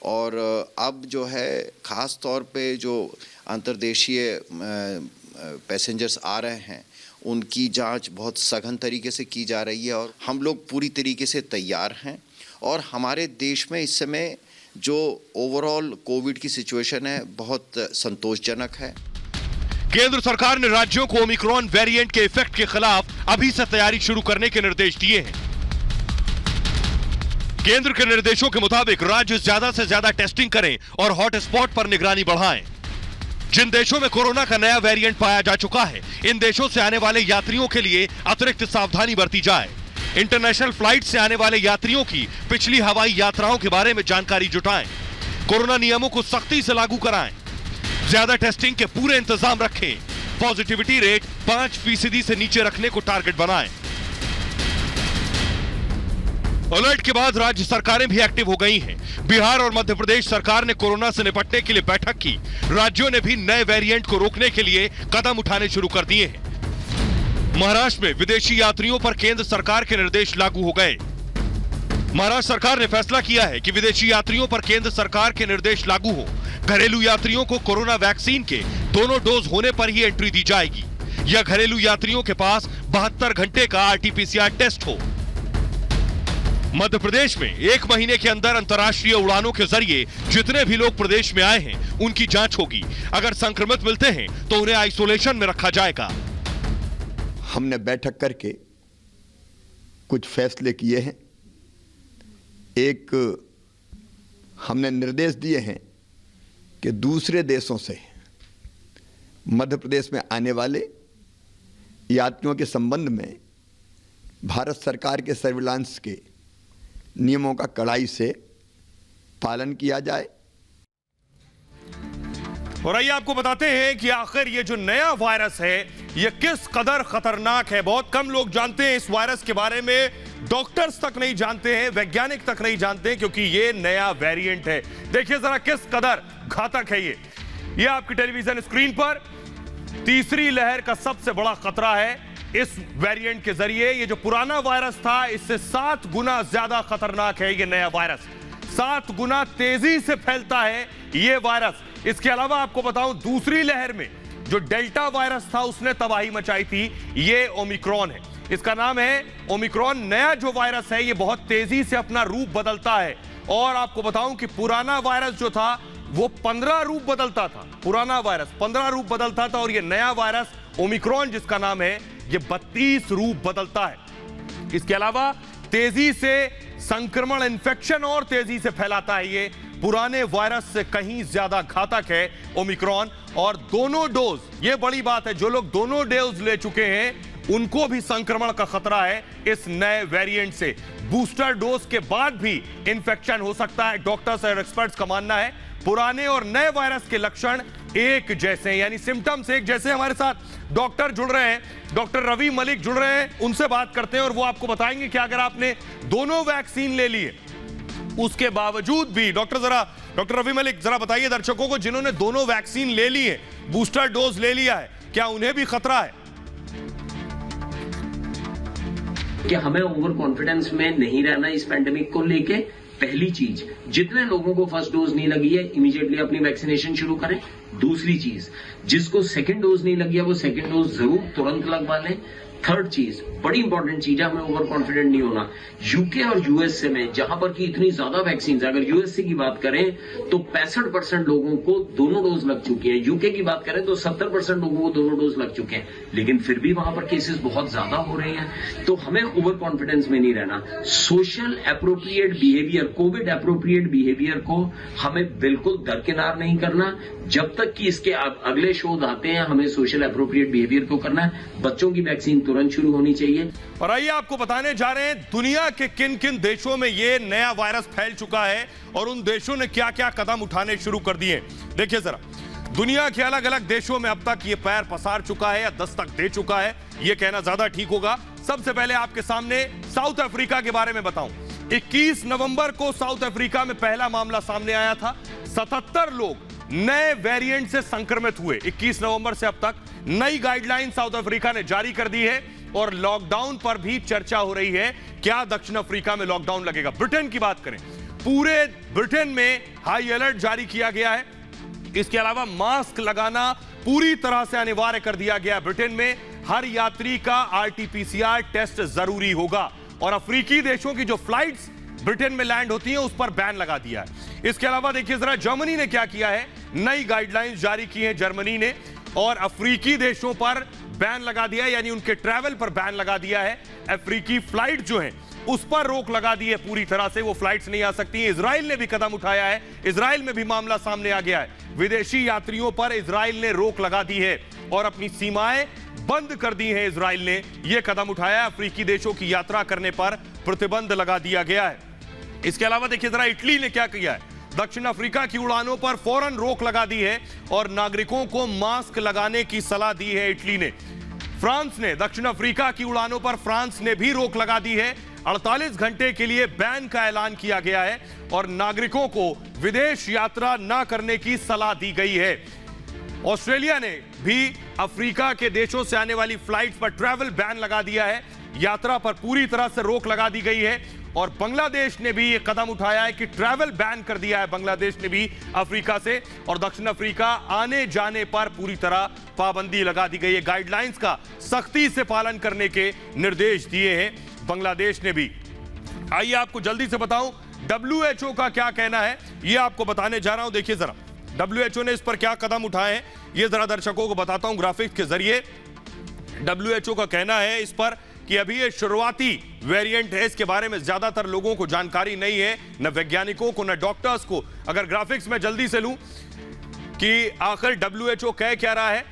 और अब जो है खास तौर पे जो अंतर्देशीय पैसेंजर्स आ रहे हैं उनकी जांच बहुत सघन तरीके से की जा रही है, और हम लोग पूरी तरीके से तैयार हैं। और हमारे देश में इस समय जो ओवरऑल कोविड की सिचुएशन है बहुत संतोषजनक है। केंद्र सरकार ने राज्यों को ओमिक्रॉन वेरिएंट के इफेक्ट के खिलाफ अभी से तैयारी शुरू करने के निर्देश दिए हैं। केंद्र के निर्देशों के मुताबिक राज्य ज्यादा से ज्यादा टेस्टिंग करें और हॉटस्पॉट पर निगरानी बढ़ाएं। जिन देशों में कोरोना का नया वेरिएंट पाया जा चुका है, इन देशों से आने वाले यात्रियों के लिए अतिरिक्त सावधानी बरती जाए। इंटरनेशनल फ्लाइट से आने वाले यात्रियों की पिछली हवाई यात्राओं के बारे में जानकारी जुटाएं। कोरोना नियमों को सख्ती से लागू कराएं। ज्यादा टेस्टिंग के पूरे इंतजाम रखें। पॉजिटिविटी रेट 5% से नीचे रखने को टारगेट बनाएं। अलर्ट के बाद राज्य सरकारें भी एक्टिव हो गई हैं। बिहार और मध्य प्रदेश सरकार ने कोरोना से निपटने के लिए बैठक की। राज्यों ने भी नए वेरिएंट को रोकने के लिए कदम उठाने शुरू कर दिए हैं। महाराष्ट्र में विदेशी यात्रियों पर केंद्र सरकार के निर्देश लागू हो गए। महाराष्ट्र सरकार ने फैसला किया है कि विदेशी यात्रियों पर केंद्र सरकार के निर्देश लागू हो। घरेलू यात्रियों को कोरोना वैक्सीन के दोनों डोज होने पर ही एंट्री दी जाएगी, या घरेलू यात्रियों के पास 72 घंटे का RT-PCR टेस्ट हो। मध्य प्रदेश में 1 महीने के अंदर अंतर्राष्ट्रीय उड़ानों के जरिए जितने भी लोग प्रदेश में आए हैं उनकी जांच होगी। अगर संक्रमित मिलते हैं तो उन्हें आइसोलेशन में रखा जाएगा। हमने बैठक करके कुछ फैसले किए हैं। एक हमने निर्देश दिए हैं कि दूसरे देशों से मध्य प्रदेश में आने वाले यात्रियों के संबंध में भारत सरकार के सर्विलांस के नियमों का कड़ाई से पालन किया जाए। और आइए आपको बताते हैं कि आखिर ये जो नया वायरस है ये किस कदर खतरनाक है। बहुत कम लोग जानते हैं इस वायरस के बारे में, डॉक्टर्स तक नहीं जानते हैं, वैज्ञानिक तक नहीं जानते हैं, क्योंकि ये नया वेरिएंट है। देखिए जरा किस कदर घातक है ये आपकी टेलीविजन स्क्रीन पर तीसरी लहर का सबसे बड़ा खतरा है इस वेरिएंट के जरिए। ये जो पुराना वायरस था इससे 7 गुना ज्यादा खतरनाक है ये नया वायरस। 7 गुना तेजी से फैलता है ये वायरस। इसके अलावा आपको बताऊं, दूसरी लहर में जो डेल्टा वायरस था उसने तबाही मचाई थी, ये ओमिक्रॉन है। इसका नाम है ओमिक्रॉन। नया जो वायरस है ये बहुत तेजी से अपना रूप बदलता है। और आपको बताऊं कि पुराना वायरस जो था वो 15 रूप बदलता था। पुराना वायरस 15 रूप बदलता था और ये नया वायरस ओमिक्रॉन जिसका नाम है ये 32 रूप बदलता है। इसके अलावा तेजी से संक्रमण, इन्फेक्शन और तेजी से फैलाता है। ये पुराने वायरस से कहीं ज्यादा घातक है ओमिक्रॉन। और दोनों डोज, ये बड़ी बात है, जो लोग दोनों डोज ले चुके हैं उनको भी संक्रमण का खतरा है इस नए वेरिएंट से। बूस्टर डोज के बाद भी इंफेक्शन हो सकता है। डॉक्टर्स और एक्सपर्ट्स का मानना है पुराने और नए वायरस के लक्षण एक जैसे हैं, यानी सिम्टम्स एक जैसे। हमारे साथ डॉक्टर जुड़ रहे हैं, डॉक्टर रवि मलिक जुड़ रहे हैं, उनसे बात करते हैं और वो आपको बताएंगे कि अगर आपने दोनों वैक्सीन ले लिए उसके बावजूद भी। डॉक्टर रवि मलिक जरा बताइए दर्शकों को, जिन्होंने दोनों वैक्सीन ले ली है, बूस्टर डोज ले लिया है, क्या उन्हें भी खतरा है? कि हमें ओवर कॉन्फिडेंस में नहीं रहना इस पैंडेमिक को लेके। पहली चीज, जितने लोगों को फर्स्ट डोज नहीं लगी है इमीडिएटली अपनी वैक्सीनेशन शुरू करें। दूसरी चीज, जिसको सेकंड डोज नहीं लगी है वो सेकंड डोज जरूर तुरंत लगवा लें। थर्ड चीज, बड़ी इंपॉर्टेंट चीज है, हमें ओवर कॉन्फिडेंट नहीं होना। यूके और यूएसए में जहां पर की इतनी ज्यादा वैक्सीन, अगर यूएसए की बात करें तो 65% लोगों को दोनों डोज लग चुकी है। यूके की बात करें तो 70% लोगों को दोनों डोज लग चुके हैं, लेकिन फिर भी वहां पर केसेस बहुत ज्यादा हो रहे हैं। तो हमें ओवर कॉन्फिडेंस में नहीं रहना। Social appropriate behaviour, Covid appropriate behaviour को हमें बिल्कुल दरकिनार नहीं करना। जब तक कि इसके अगले शोध आते हैं हमें सोशल एप्रोप्रिएट बिहेवियर को करना है। बच्चों की वैक्सीन तुरंत शुरू होनी चाहिए। और आइए आपको बताने जा रहे हैं दुनिया के किन किन देशों में ये नया वायरस फैल चुका है और उन देशों ने क्या क्या कदम उठाने शुरू कर दिए। देखिए जरा, दुनिया के अलग अलग देशों में अब तक ये पैर पसार चुका है या दस्तक दे चुका है, ये कहना ज्यादा ठीक होगा। सबसे पहले आपके सामने साउथ अफ्रीका के बारे में बताऊं। 21 नवंबर को साउथ अफ्रीका में पहला मामला सामने आया था। 77 लोग नए वेरिएंट से संक्रमित हुए। 21 नवंबर से अब तक नई गाइडलाइन साउथ अफ्रीका ने जारी कर दी है और लॉकडाउन पर भी चर्चा हो रही है। क्या दक्षिण अफ्रीका में लॉकडाउन लगेगा? ब्रिटेन की बात करें, पूरे ब्रिटेन में हाई अलर्ट जारी किया गया है। इसके अलावा मास्क लगाना पूरी तरह से अनिवार्य कर दिया गया। ब्रिटेन में हर यात्री का RT-PCR टेस्ट जरूरी होगा और अफ्रीकी देशों की जो फ्लाइट्स ब्रिटेन में लैंड होती हैं उस पर बैन लगा दिया है। इसके अलावा देखिए जरा जर्मनी ने क्या किया है, नई गाइडलाइंस जारी की हैं जर्मनी ने और अफ्रीकी देशों पर बैन लगा दिया है, यानी उनके ट्रैवल पर बैन लगा दिया है। अफ्रीकी फ्लाइट जो है उस पर रोक लगा दी है पूरी तरह से, वो फ्लाइट्स नहीं आ सकती। इजराइल ने भी कदम उठाया है, इजराइल में भी मामला सामने आ गया है। विदेशी यात्रियों पर इजराइल ने रोक लगा दी है और अपनी सीमाएं बंद कर दी हैं। इजराइल ने यह कदम उठाया है, अफ्रीकी देशों की यात्रा करने पर प्रतिबंध लगा दिया गया है। इसके अलावा देखिए जरा इटली ने क्या किया है, दक्षिण अफ्रीका की उड़ानों पर फौरन रोक लगा दी है और नागरिकों को मास्क लगाने की सलाह दी है इटली ने। फ्रांस ने दक्षिण अफ्रीका की उड़ानों पर फ्रांस ने भी रोक लगा दी है। 48 घंटे के लिए बैन का ऐलान किया गया है और नागरिकों को विदेश यात्रा न करने की सलाह दी गई है। ऑस्ट्रेलिया ने भी अफ्रीका के देशों से आने वाली फ्लाइट्स पर ट्रैवल बैन लगा दिया है, यात्रा पर पूरी तरह से रोक लगा दी गई है। और बांग्लादेश ने भी यह कदम उठाया है कि ट्रैवल बैन कर दिया है बांग्लादेश ने भी अफ्रीका से, और दक्षिण अफ्रीका आने जाने पर पूरी तरह पाबंदी लगा दी गई है। गाइडलाइंस का सख्ती से पालन करने के निर्देश दिए हैं बांग्लादेश ने भी। आइए आपको जल्दी से बताऊं WHO का क्या कहना है, यह आपको बताने जा रहा हूं। देखिए जरा WHO ने इस पर क्या कदम उठाए हैं, यह जरा दर्शकों को बताता हूं ग्राफिक्स के जरिए। WHO का कहना है इस पर कि अभी ये शुरुआती वेरिएंट है, इसके बारे में ज्यादातर लोगों को जानकारी नहीं है, न वैज्ञानिकों को न डॉक्टर्स को। अगर ग्राफिक्स में जल्दी से लूं कि आखिर WHO कह क्या रहा है,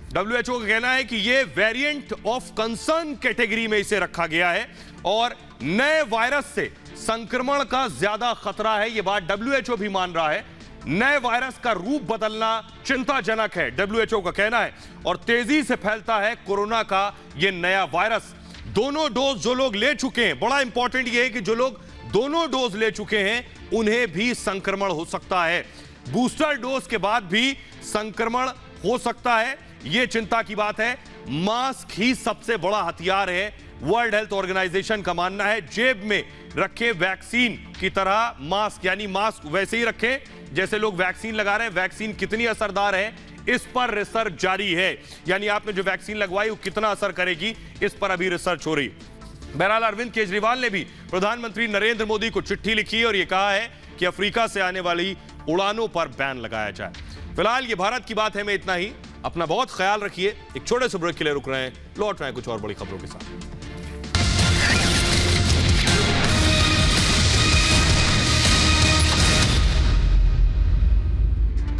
WHO का कहना है कि ये वेरिएंट ऑफ कंसर्न कैटेगरी में इसे रखा गया है और नए वायरस से संक्रमण का ज्यादा खतरा है, यह बात WHO भी मान रहा है। नए वायरस का रूप बदलना चिंताजनक है, WHO का कहना है, और तेजी से फैलता है कोरोना का यह नया वायरस। दोनों डोज जो लोग ले चुके हैं, बड़ा इंपॉर्टेंट यह है कि जो लोग दोनों डोज ले चुके हैं उन्हें भी संक्रमण हो सकता है, बूस्टर डोज के बाद भी संक्रमण हो सकता है, यह चिंता की बात है। मास्क ही सबसे बड़ा हथियार है, वर्ल्ड हेल्थ ऑर्गेनाइजेशन का मानना है। जेब में रखें वैक्सीन की तरह मास्क, यानी मास्क वैसे ही रखें जैसे लोग वैक्सीन लगा रहे हैं। वैक्सीन कितनी असरदार है इस पर रिसर्च जारी है, यानी आपने जो वैक्सीन लगवाई वो कितना असर करेगी इस पर अभी रिसर्च हो रही है। बहरहाल अरविंद केजरीवाल ने भी प्रधानमंत्री नरेंद्र मोदी को चिट्ठी लिखी और यह कहा है कि अफ्रीका से आने वाली उड़ानों पर बैन लगाया जाए। फिलहाल ये भारत की बात है में इतना ही। अपना बहुत ख्याल रखिए। एक छोटे से ब्रेक के लिए रुक रहे हैं, लौट रहे हैं कुछ और बड़ी खबरों के साथ।